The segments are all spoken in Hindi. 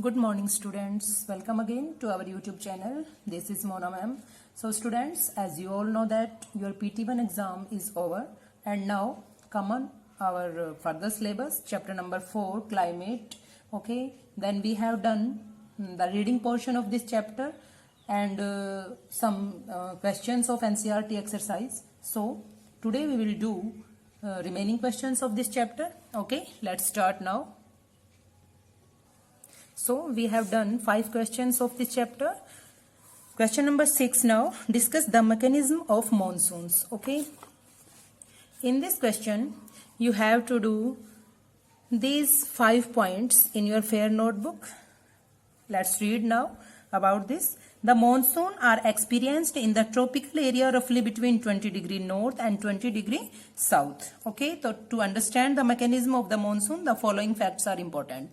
Good morning students, welcome again to our YouTube channel. This is Mona ma'am. So students, as you all know that your PT1 exam is over and now come on our further syllabus, chapter number 4, climate. Okay, then we have done the reading portion of this chapter and some questions of NCERT exercise. So today we will do remaining questions of this chapter. Okay, let's start now. So we have done 5 questions of this chapter. Question number 6 now, discuss the mechanism of monsoons. Okay. In this question, you have to do these 5 points in your fair notebook. Let's read now about this. The monsoon are experienced in the tropical area roughly between 20 degree north and 20 degree south. Okay. So to understand the mechanism of the monsoon, the following facts are important.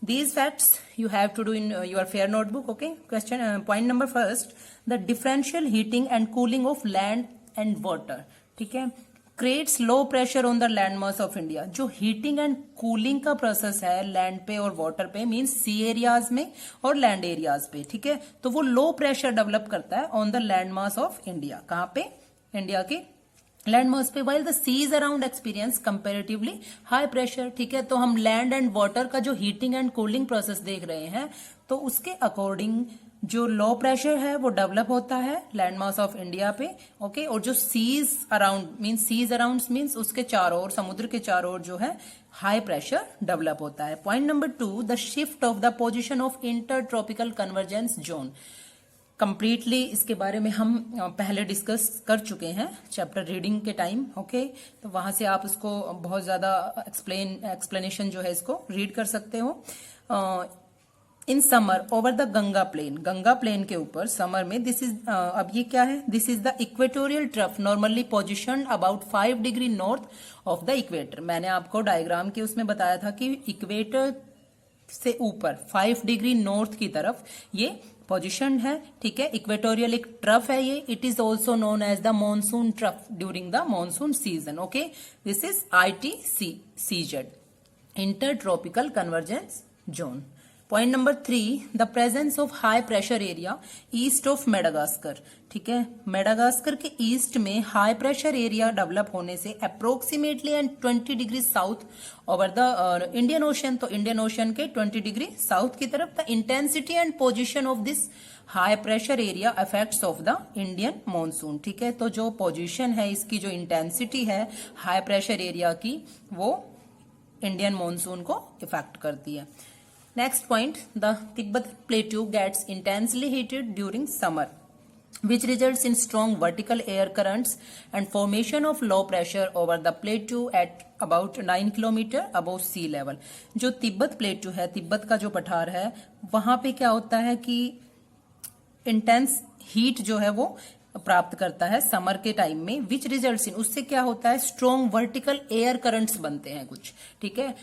These facts you have to do in your fair notebook. Okay. Question point number first, the differential heating and cooling of land and water. ठीक है, creates low pressure on the landmass of India. जो heating and cooling का process है land पे और water पे, means sea areas में और land areas पे, ठीक है, तो वो low pressure develop करता है on the landmass of India. कहाँ पे? इंडिया के लैंड मास पे, while the seas around experience comparatively high pressure. ठीक है, तो हम लैंड एंड वाटर का जो हीटिंग एंड कूलिंग प्रोसेस देख रहे हैं, तो उसके अकॉर्डिंग जो लो प्रेशर है वो डेवलप होता है लैंड मास ऑफ इंडिया पे. ओके, और जो सीज अराउंड मीन्स उसके चारों ओर, समुद्र के चारों ओर जो है हाई प्रेशर डेवलप होता है. Point number 2, the shift of the position of inter tropical convergence zone. Completely इसके बारे में हम पहले डिस्कस कर चुके हैं चैप्टर रीडिंग के टाइम. ओके, तो वहां से आप इसको बहुत ज्यादा एक्सप्लेनेशन जो है इसको रीड कर सकते हो. In summer over the Ganga plain के ऊपर समर में, दिस इज अब ये क्या है, this is the equatorial trough normally position about 5 degree north of the equator. मैंने आपको डायग्राम के उसमें बताया था कि इक्वेटर से ऊपर 5 डिग्री नॉर्थ की तरफ ये पोजिशन है. ठीक है, इक्वेटोरियल एक ट्रफ है ये. It is also known as the monsoon trough during the monsoon season. Okay, this is ITCZ, inter tropical convergence zone. Point number 3, the presence of high pressure area east of Madagascar. ठीक है, मेडागास्कर के ईस्ट में हाई प्रेशर एरिया डेवलप होने से approximately and 20 degree south over the Indian ocean. तो इंडियन ओशन के 20 डिग्री साउथ की तरफ. The intensity and position of this high pressure area affects of the Indian monsoon. ठीक है, तो जो पोजिशन है इसकी, जो इंटेंसिटी है हाई प्रेशर एरिया की, वो इंडियन मॉनसून को इफेक्ट करती है. Next point, the Tibetan Plateau gets intensely heated during summer, which results in strong vertical air currents and formation of low pressure over the plateau at about 9 kilometer above sea level. जो तिब्बत प्लेटू है, तिब्बत का जो पठार है, वहां पे क्या होता है कि इंटेंस हीट जो है वो प्राप्त करता है समर के टाइम में, विच रिजल्ट्स इन, उससे क्या होता है, स्ट्रॉन्ग वर्टिकल एयर करंट्स बनते हैं कुछ. ठीक है,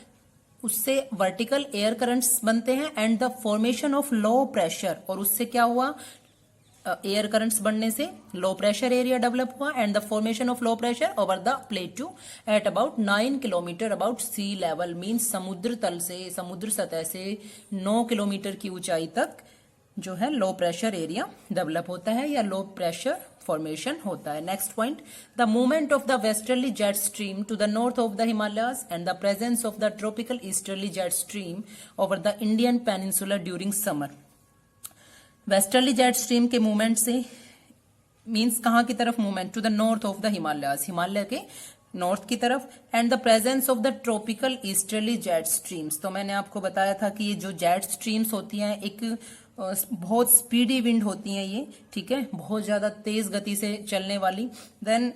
उससे वर्टिकल एयर करंट्स बनते हैं and the formation of low pressure, और उससे क्या हुआ, एयर करंट्स बनने से लो प्रेशर एरिया डेवलप हुआ and the formation of low pressure over the plateau at about 9 kilometre about sea level. Means समुद्र तल से, समुद्र सतह से 9 किलोमीटर की ऊंचाई तक जो है लो प्रेशर एरिया डेवलप होता है या लो प्रेशर फॉर्मेशन होता है. Next point, the movement of the westerly jet stream to the north of the Himalayas and the presence of the tropical easterly jet stream over the Indian peninsula during summer. Westerly jet stream के मूवमेंट से मीन्स कहाँ की तरफ movement, to the north of the Himalayas, Himalaya के नॉर्थ की तरफ, and the presence of the tropical easterly jet streams. तो मैंने आपको बताया था कि ये जो जेट स्ट्रीम्स होती हैं एक बहुत स्पीडी विंड होती हैं ये. ठीक है, बहुत ज्यादा तेज गति से चलने वाली. देन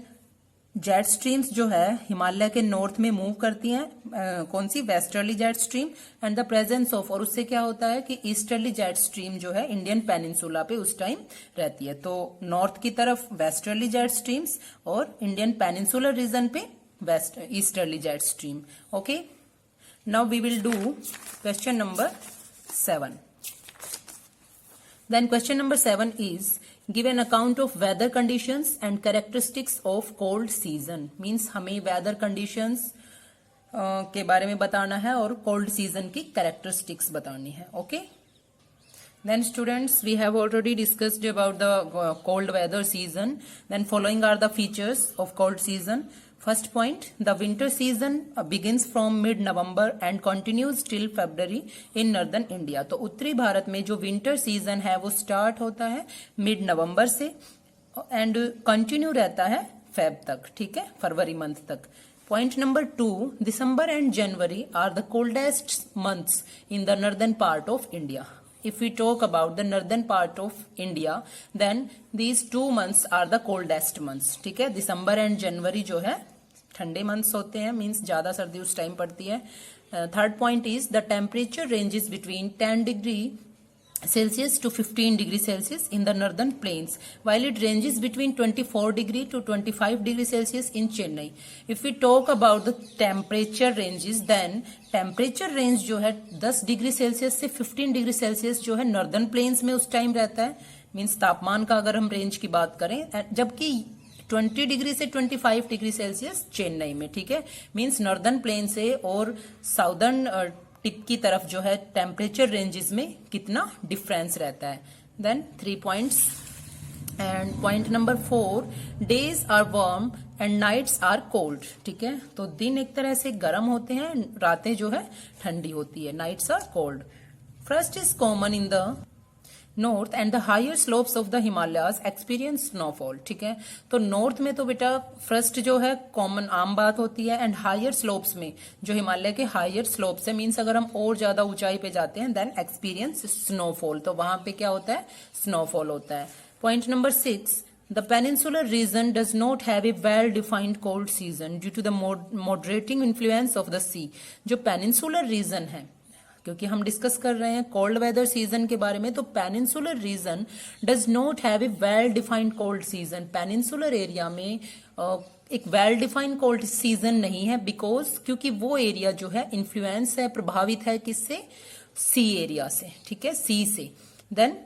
जेट स्ट्रीम्स जो है हिमालय के नॉर्थ में मूव करती हैं, कौन सी, westerly jet stream, and the presence of, और उससे क्या होता है कि ईस्टर्ली जेट स्ट्रीम जो है इंडियन पेनिनसुला पे उस टाइम रहती है. तो नॉर्थ की तरफ वेस्टर्ली जेट स्ट्रीम्स और इंडियन पेनिनसुलर रीजन पे west easterly jet stream. Okay, now we will do question number 7. Then question number 7 is, give an account of weather conditions and characteristics of cold season. Means हमें weather conditions के बारे में बताना है और कोल्ड सीजन की कैरेक्टरिस्टिक्स बतानी है. Okay, Then students, we have already discussed about the cold weather season. Then following are the features of cold season. First point, the winter season begins from mid-November and continues till February in northern India. तो उत्तरी भारत में जो विंटर सीजन है वो स्टार्ट होता है मिड नवंबर से एंड कंटिन्यू रहता है फेब तक, ठीक है, फरवरी मंथ तक. Point number 2, December and January are the coldest months in the northern part of India. If we talk about the northern part of India, then these 2 months are the coldest months. ठीक है, दिसंबर एंड जनवरी जो है ठंडे मंथ्स होते हैं, मीन्स ज्यादा सर्दी उस टाइम पड़ती है. Third point is the temperature ranges between 10 degree Celsius to 15 degree Celsius in the northern plains, while it ranges between 24 degree to 25 degree Celsius in Chennai. If we talk about the temperature ranges, then temperature range जो है 10 डिग्री सेल्सियस से 15 डिग्री सेल्सियस जो है नॉर्दर्न प्लेन्स में उस टाइम रहता है, मीन्स तापमान का अगर हम रेंज की बात करें, जबकि 20 डिग्री से 25 डिग्री सेल्सियस चेन्नई में, ठीक है, मीन्स नॉर्दर्न प्लेन से और साउदर्न टिप की तरफ जो है टेम्परेचर रेंजेस में कितना डिफरेंस रहता है. Then 3 points and point number 4, days are warm and nights are cold. ठीक है, तो दिन एक तरह से गर्म होते हैं, रातें जो है ठंडी होती है, nights are cold. Frost is common in the north and the higher slopes of the Himalayas experience snowfall. ठीक है, तो नॉर्थ में तो बेटा फर्स्ट जो है कॉमन आम बात होती है, एंड हायर स्लोप्स में जो हिमालय के हायर स्लोप्स है, मीन्स अगर हम और ज्यादा ऊंचाई पे जाते हैं देन एक्सपीरियंस स्नोफॉल, तो वहां पे क्या होता है, स्नोफॉल होता है. Point number 6, the peninsular region does not have a well defined cold season due to the moderating influence of the sea. जो peninsular region है, क्योंकि हम डिस्कस कर रहे हैं कोल्ड वेदर सीजन के बारे में, तो peninsular reason does not have a well defined cold season. Peninsular area में एक वेल डिफाइंड कोल्ड सीजन नहीं है, बिकॉज क्योंकि वो एरिया जो है इन्फ्लुएंस है, प्रभावित है किससे, सी एरिया से, ठीक है, सी से. Then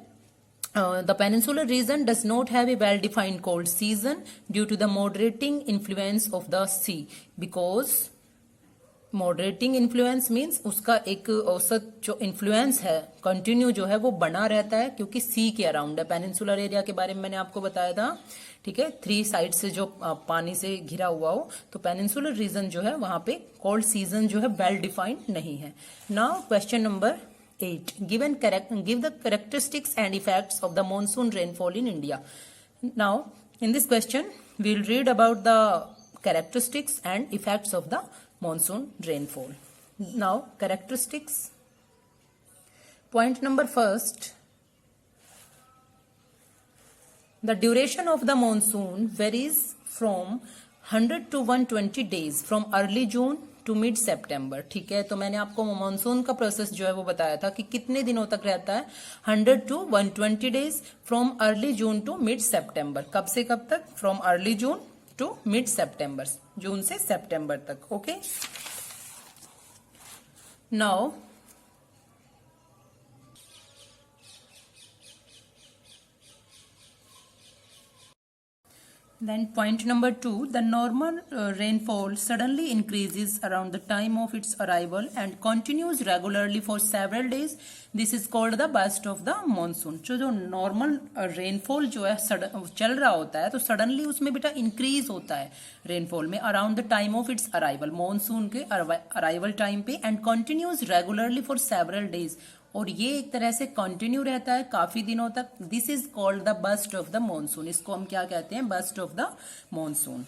the peninsular region does not have a well defined cold season due to the moderating influence of the sea, because moderating influence means उसका एक औसत जो इन्फ्लुएंस है कंटिन्यू जो है वो बना रहता है, क्योंकि सी के अराउंड है. पेनिनसुलर एरिया के बारे में मैंने आपको बताया था, ठीक है, 3 साइड से जो पानी से घिरा हुआ हो, तो पेनिनसुलर रीजन जो है वहां पे कोल्ड सीजन जो है वेल डिफाइंड नहीं है. Now question number 8, give the characteristics and effects of the monsoon rainfall in India. Now in this question we will read about the characteristics and effects of the monsoon rainfall. Now characteristics. Point number 1, the duration of the monsoon varies from 100 to 120 days from early June to mid September. ठीक है, तो मैंने आपको मानसून का प्रोसेस जो है वो बताया था कि कितने दिनों तक रहता है, 100 to 120 days from early June to mid September. कब से कब तक, from early June to mid September, जून से सितंबर तक. Okay, now then point number 2, the normal rainfall suddenly increases around the time of its arrival and continues regularly for several days. This is called the burst of the monsoon. जो नॉर्मल रेनफॉल जो है चल रहा होता है, तो सडनली उसमें बेटा इंक्रीज होता है रेनफॉल में around the time of its arrival, monsoon के अराइवल टाइम पे, and continues regularly for several days, और ये एक तरह से कंटिन्यू रहता है काफी दिनों तक. This is called the burst of the monsoon. इसको हम क्या कहते हैं, burst of the monsoon.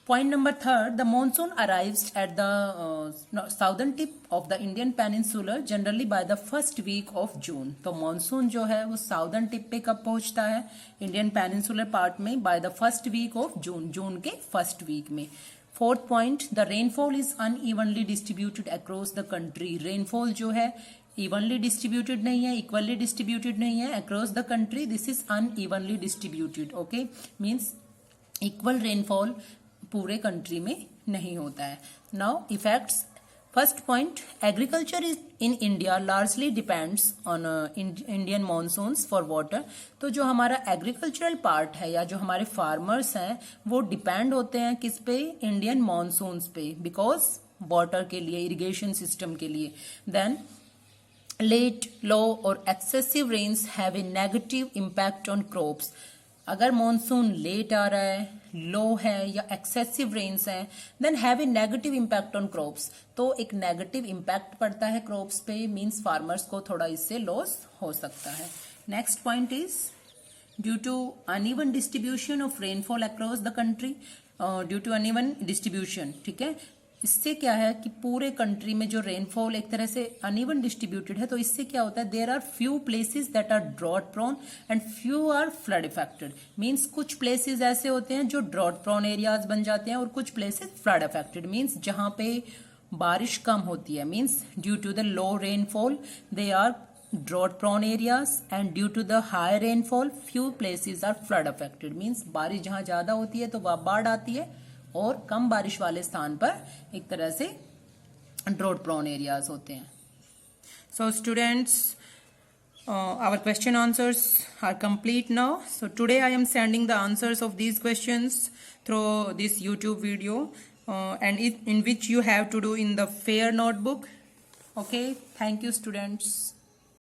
Point number 3, the monsoon arrives at the southern tip of the Indian peninsular generally by the first week of June. तो मॉनसून जो है वो साउदर्न टिप पे कब पहुंचता है, इंडियन पेनिनसुलर पार्ट में by the first week of June, जून के फर्स्ट वीक में. Fourth point, the rainfall is unevenly distributed across the country. Rainfall जो है इवनली डिस्ट्रीब्यूटेड नहीं है, इक्वली डिस्ट्रीब्यूटेड नहीं है across the country, this is unevenly distributed. Okay, means equal rainfall पूरे कंट्री में नहीं होता है. Now effects. First point, agriculture is in India largely depends on Indian monsoons for water. तो जो हमारा एग्रीकल्चरल पार्ट है या जो हमारे फार्मर्स हैं वो डिपेंड होते हैं किस पे, इंडियन मॉनसून्स पे, बिकॉज वाटर के लिए, इरिगेशन सिस्टम के लिए. Then late, low or excessive rains have a negative impact on crops. अगर मॉनसून लेट आ रहा है, लो है या एक्सेसिव रेन्स है, then have a negative impact on crops. तो एक नेगेटिव इम्पैक्ट पड़ता है क्रॉप्स पे, मींस फार्मर्स को थोड़ा इससे लॉस हो सकता है. Next point is due to uneven distribution of rainfall across the country. Due to uneven distribution, ठीक है, इससे क्या है कि पूरे कंट्री में जो रेनफॉल एक तरह से अनइवन डिस्ट्रीब्यूटेड है, तो इससे क्या होता है, there are few places that are drought prone and few are flood affected. Means कुछ प्लेसेस ऐसे होते हैं जो ड्रॉट प्रोन एरियाज बन जाते हैं और कुछ प्लेसेस फ्लड इफेक्टेड. मींस जहां पे बारिश कम होती है, means due to the low rainfall they are drought prone areas and due to the high rainfall few places are flood affected. means बारिश जहां ज्यादा होती है तो वह बाढ़ आती है और कम बारिश वाले स्थान पर एक तरह से ड्रॉट प्रोन एरियाज होते हैं. So students, our question answers are complete now. So today I am sending the answers of these questions through this YouTube video and in which you have to do in the fair notebook. Okay, thank you students.